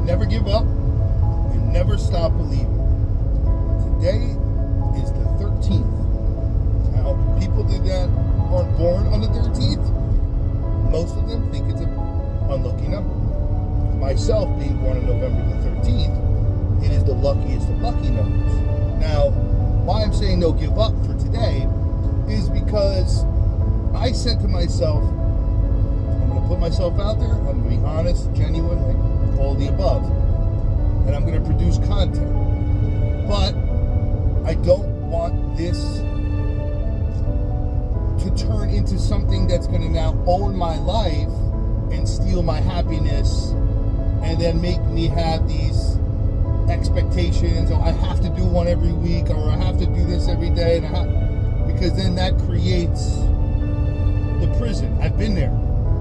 Never give up and never stop believing. Today is the 13th. Now, people that aren't born on the 13th, most of them think it's an unlucky number. Myself being born on November the 13th, it is the luckiest of lucky numbers. Now, why I'm saying no give up for today is because I said to myself, I'm going to put myself out there, I'm going to be honest, genuine, like all the above, and I'm going to produce content. But I don't want this to turn into something that's going to now own my life and steal my happiness and then make me have these expectations, or I have to do one every week, or I have to do this every day, because then that creates the prison. I've been there,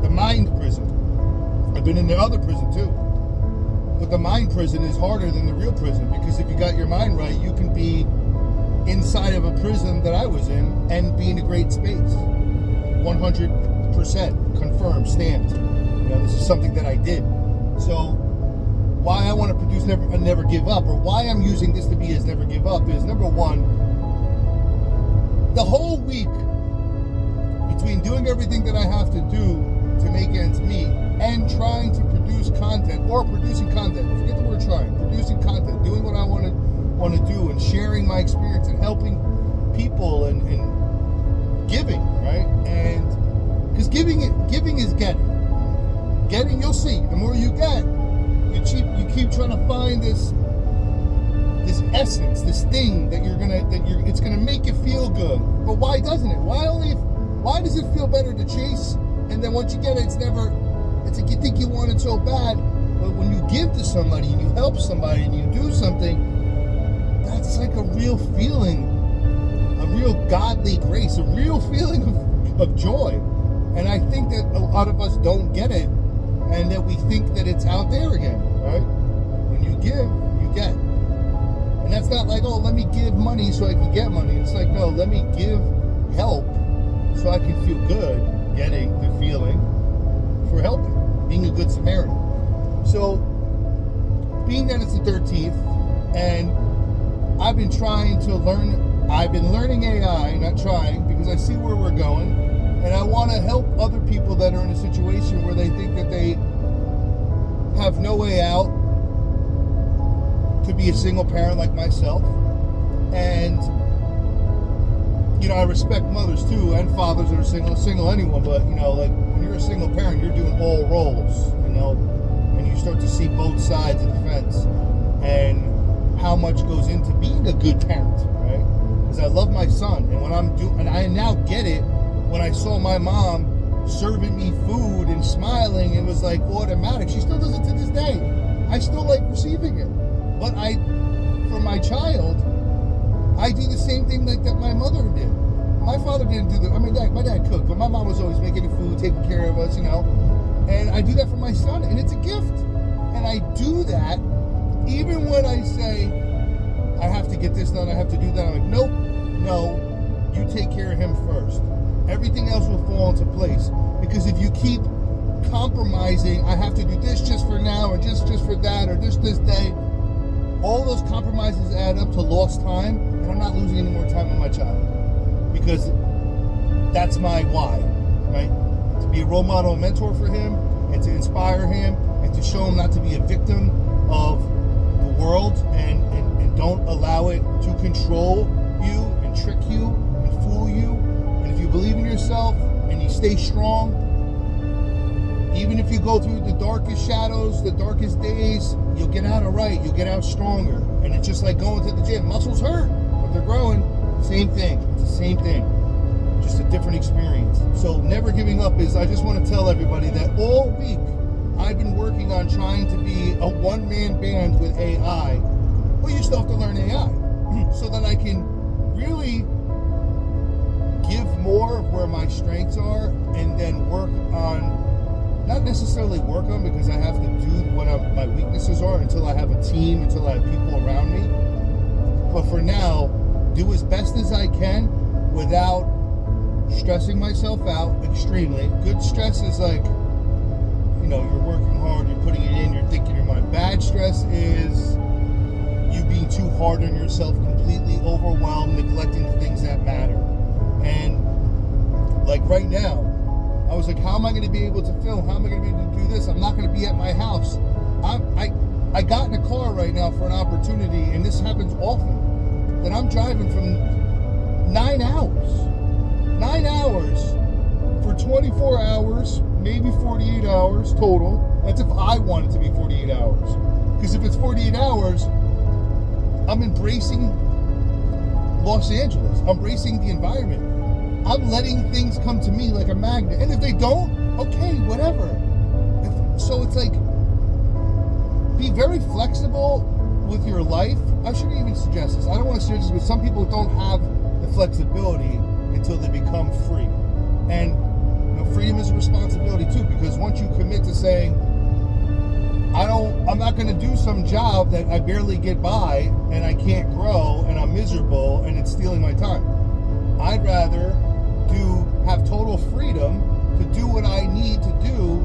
the mind prison. I've been in the other prison too. But the mind prison is harder than the real prison, because if you got your mind right, you can be inside of a prison that I was in and be in a great space. 100% confirmed, stamped. This is something that I did. So why I want to produce never give up, or why I'm using this to be as never give up, is number one, the whole week between doing everything that I have to do to make ends meet and trying to produce content, or producing content, forget the word trying, producing content, doing what I want to do, and sharing my experience and helping people and giving, right? And because giving is getting. Getting, you'll see. The more you get, you keep trying to find this essence, this thing it's gonna make you feel good. But why doesn't it? Why does it feel better to chase, and then once you get it, it's like you think you want it so bad, but when you give to somebody and you help somebody and you do something, that's like a real feeling, a real godly grace, a real feeling of joy. And I think that a lot of us don't get it, and that we think that it's out there again, right? When you give, you get. And that's not like, oh, let me give money so I can get money. It's like, no, let me give help so I can feel good getting the feeling for helping, being a good Samaritan. So, being that it's the 13th, and I've been learning AI, not trying, because I see where we're going, and I want to help other people that are in a situation where they think that they have no way out. Could be a single parent like myself. And, I respect mothers too, and fathers that are single anyone, but, like when you're a single parent, you're doing all roles, and you start to see both sides of the fence and how much goes into being a good parent, right? Because I love my son, and I now get it. When I saw my mom serving me food and smiling, it was like automatic. She still does it to this day. I still like receiving it. But for my child, I do the same thing like that my mother did. My father didn't do that. My dad cooked, but my mom was always making the food, taking care of us, And I do that for my son, and it's a gift. And I do that even when I say, I have to get this done, I have to do that. I'm like, nope, no, you take care of him first. Everything else will fall into place. Because if you keep compromising, I have to do this just for now, or just for that, or this day, all those compromises add up to lost time, and I'm not losing any more time with my child. Because that's my why, right? To be a role model and mentor for him, and to inspire him, and to show him not to be a victim of the world, and don't allow it to control you and trick you and fool you. And if you believe in yourself and you stay strong, even if you go through the darkest shadows, the darkest days, you'll get out all right. You'll get out stronger. And it's just like going to the gym. Muscles hurt, but they're growing. Same thing. It's the same thing. Just a different experience. So never giving up is, I just want to tell everybody that all week I've been working on trying to be a one-man band with AI. Well, you still have to learn AI. So that I can really give more of where my strengths are, and then work on, not necessarily work on, because I have to do what my weaknesses are until I have a team, until I have people around me. But for now, do as best as I can without stressing myself out extremely. Good stress is like, you're working hard, you're putting it in, you're thinking your mind. Bad stress hard on yourself, completely overwhelmed, neglecting the things that matter. And like right now, I was like, how am I going to be able to film? How am I going to be able to do this? I'm not going to be at my house. I got in a car right now for an opportunity, and this happens often, that I'm driving from 9 hours. 9 hours for 24 hours, maybe 48 hours total. That's if I want it to be 48 hours. Because if it's 48 hours, I'm embracing Los Angeles. I'm embracing the environment. I'm letting things come to me like a magnet. And if they don't, okay, whatever. So it's like, be very flexible with your life. I shouldn't even suggest this. I don't want to suggest this, but some people don't have the flexibility until they become free. And freedom is a responsibility too, because once you commit to saying, I'm not going to do some job that I barely get by and I can't grow and I'm miserable and it's stealing my time. I'd rather have total freedom to do what I need to do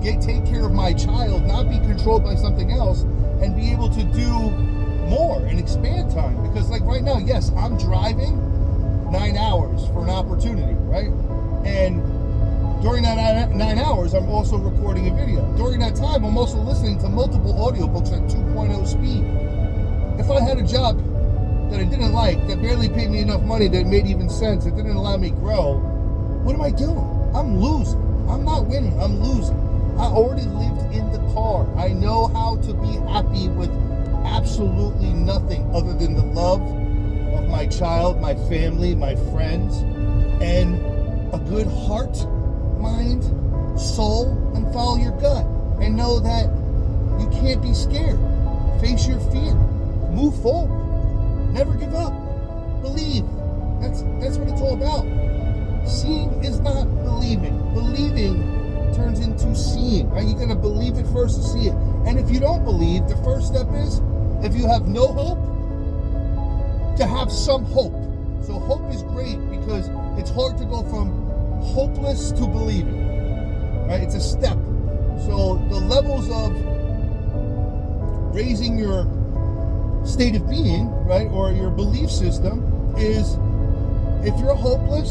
and take care of my child, not be controlled by something else, and be able to do more and expand time. Because like right now, yes, I'm driving 9 hours for an opportunity, right? And during that 9 hours, I'm also recording a video. During that time, I'm also listening to multiple audiobooks at 2.0 speed. If I had a job that I didn't like, that barely paid me enough money, that made even sense, that didn't allow me to grow, what am I doing? I'm losing. I'm not winning. I'm losing. I already lived in the car. I know how to be happy with absolutely nothing other than the love of my child, my family, my friends, and a good heart, mind, soul, and follow your gut. And know that you can't be scared. Face your fear. Move forward. Never give up. Believe. That's what it's all about. Seeing is not believing. Believing turns into seeing. Right? You gotta believe it first to see it. And if you don't believe, the first step is, if you have no hope, to have some hope. So hope is great because it's hard to go from hopeless to believing. Right? It's a step. So the levels of raising your state of being, right, or your belief system is, if you're hopeless,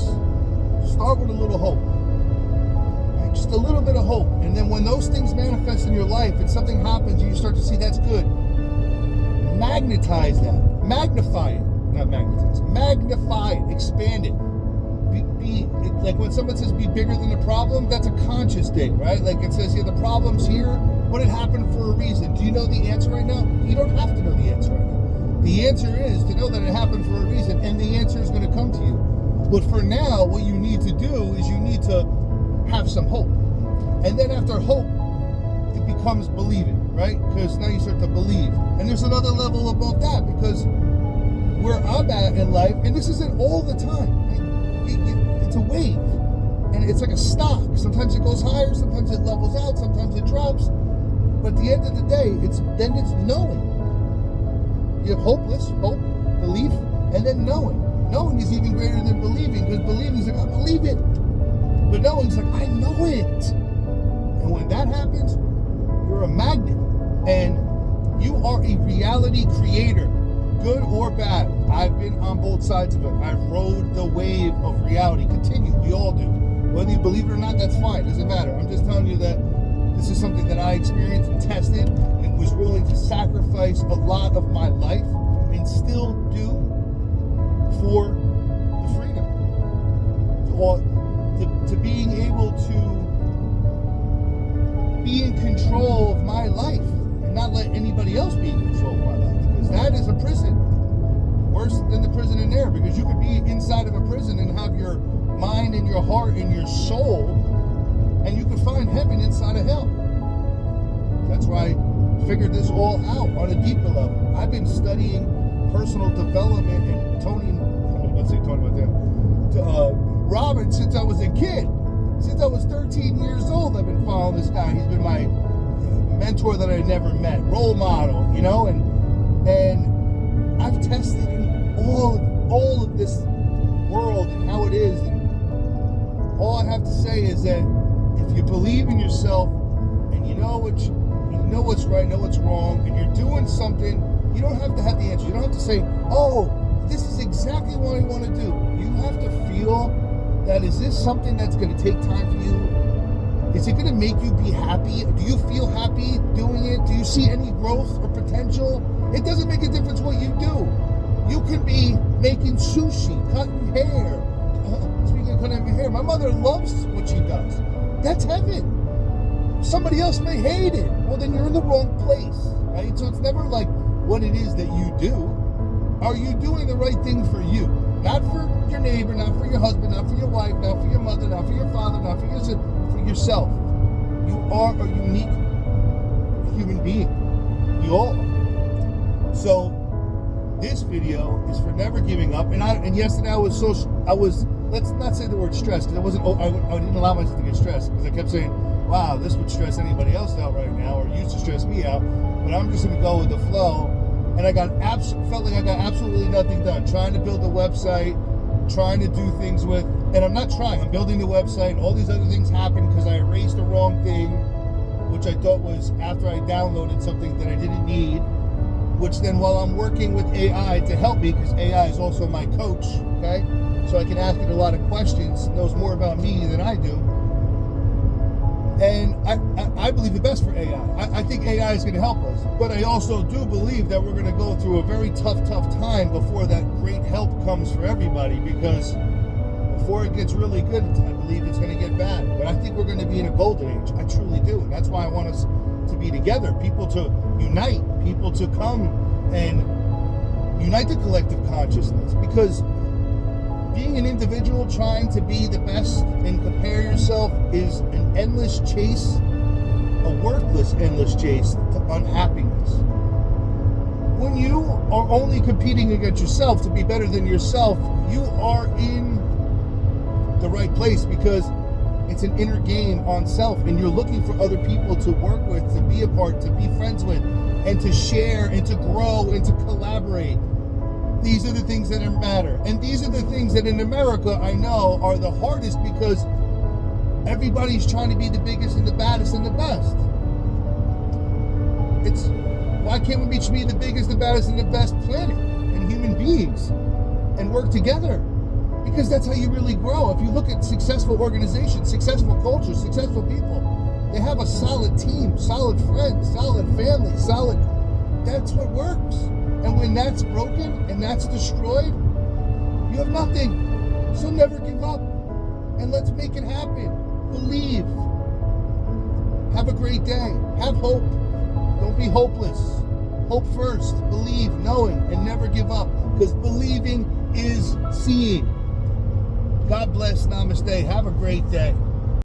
start with a little hope, right? Just a little bit of hope. And then when those things manifest in your life and something happens and you start to see that's good, magnetize that, magnify it, not magnetize, magnify it, expand it. Be like when someone says be bigger than the problem, that's a conscious thing, right? Like it says here, the problem's here, but it happened for a reason. Do you know the answer right now? You don't have to know the answer right now. The answer is to know that it happened for a reason, and the answer is going to come to you. But for now, what you need to do is you need to have some hope. And then after hope, it becomes believing, right? Because now you start to believe. And there's another level above that, because where I'm at in life, and this isn't all the time, right? It's a wave. And it's like a stock. Sometimes it goes higher, sometimes it levels out, sometimes it drops. But at the end of the day, it's knowing. You have hope, belief, and then knowing. Knowing is even greater than believing, because believing is like, I believe it. But knowing is like, I know it. And when that happens, you're a magnet. And you are a reality creator, good or bad. I've been on both sides of it. I rode the wave of reality. Continue. We all do. Whether you believe it or not, that's fine. Doesn't matter. I'm just telling you that this is something that I experienced and tested and was willing to sacrifice a lot of my life and still do for the freedom. Or to being able to be in control of my life and not let anybody else be in control of my life. Because that is a prison. Worse than the prison in there, because you could be inside of a prison and have your mind and your heart and your soul, and you can find heaven inside of hell. That's why I figured this all out on a deeper level. I've been studying personal development and Robbins since I was a kid. Since I was 13 years old, I've been following this guy. He's been my mentor that I never met, role model, you know, and I've tested in all of this world and how it is, and all I have to say is that if you believe in yourself and you know what's right, know what's wrong, and you're doing something You don't have to have the answer. You don't have to say, oh, this is exactly what I want to do. You have to feel that, is this something that's going to take time for you? Is it going to make you be happy? Do you feel happy doing it? Do you see any growth or potential? It doesn't make a difference what you do. You can be making sushi, cutting hair. Speaking of cutting hair, my mother loves what she does. That's heaven. Somebody else may hate it. Well, then you're in the wrong place, right? So it's never like what it is that you do. Are you doing the right thing for you? Not for your neighbor, not for your husband, not for your wife, not for your mother, not for your father, not for your son, for yourself. You are a unique human being. You all are. So this video is for never giving up. And yesterday I was let's not say the word stressed, because I didn't allow myself to get stressed, because I kept saying, wow, this would stress anybody else out right now, or used to stress me out. But I'm just gonna go with the flow. And I felt like I got absolutely nothing done. Trying to build a website, trying to do things with, and I'm not trying, I'm building the website, and all these other things happened because I erased the wrong thing, which I thought was after I downloaded something that I didn't need, which then while I'm working with AI to help me, because AI is also my coach, okay? So I can ask it a lot of questions, knows more about me than I do. And I believe the best for AI. I think AI is going to help us. But I also do believe that we're going to go through a very tough time before that great help comes for everybody. Because before it gets really good, I believe it's going to get bad. But I think we're going to be in a golden age. I truly do. And that's why I want us to be together. People to unite. People to come and unite the collective consciousness. Because being an individual trying to be the best and compare yourself is an endless chase, a worthless endless chase to unhappiness. When you are only competing against yourself to be better than yourself, you are in the right place, because it's an inner game on self, and you're looking for other people to work with, to be a part, to be friends with, and to share, and to grow, and to collaborate. These are the things that matter. And these are the things that in America I know are the hardest, because everybody's trying to be the biggest and the baddest and the best. Why can't we be the biggest, the baddest, and the best planet and human beings and work together? Because that's how you really grow. If you look at successful organizations, successful cultures, successful people, they have a solid team, solid friends, solid family, that's what works. And when that's broken and that's destroyed, you have nothing. So never give up. And let's make it happen. Believe. Have a great day. Have hope. Don't be hopeless. Hope first. Believe, knowing, and never give up. Because believing is seeing. God bless. Namaste. Have a great day.